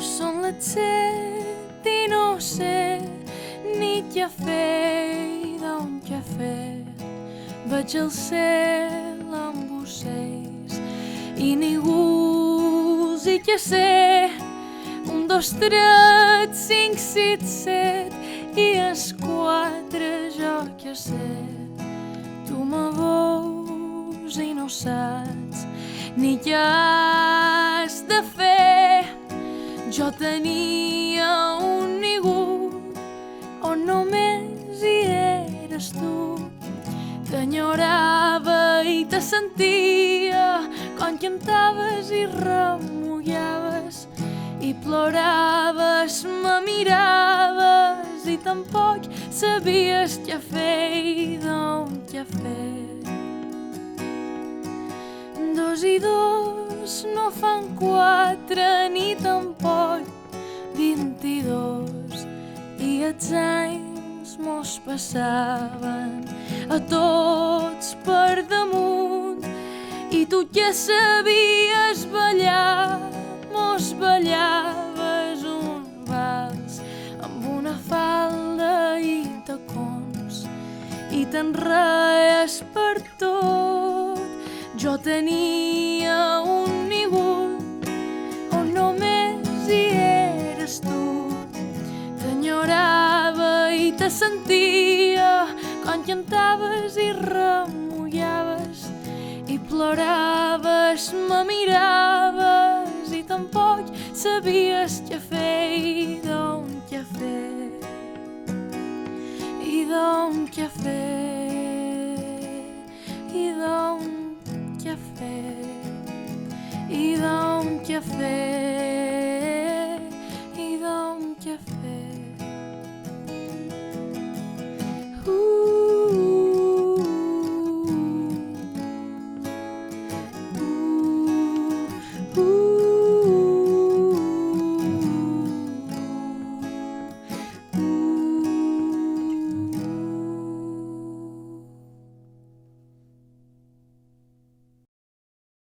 Són les 7 i no sé ni què fer d'un cafè. Veig el cel amb ocells i ningú i què sé. 1, 2, 3, 5, 6, 7 i els 4 jo què sé. Tu me veus i no saps ni què has de fer. Jo tenia un ningú on només hi eres tu. T'enyorava i te sentia quan cantaves i remullaves i ploraves, me miraves i tampoc sabies què fer i d'on què fer. 2 i 2 no fan 4 ni tampoc 22 i els anys mos passaven a tots per damunt i tu que sabies ballar mos ballaves un vals amb una falda i tacons i te'n reies per tot. Jo tenia un ningú on només hi eres tu. T'enyorava i te sentia quan cantaves i remullaves i ploraves, me miraves i tampoc sabies què fer i d'on què fer i d'on què fer i d'on què fer i d'on què fer.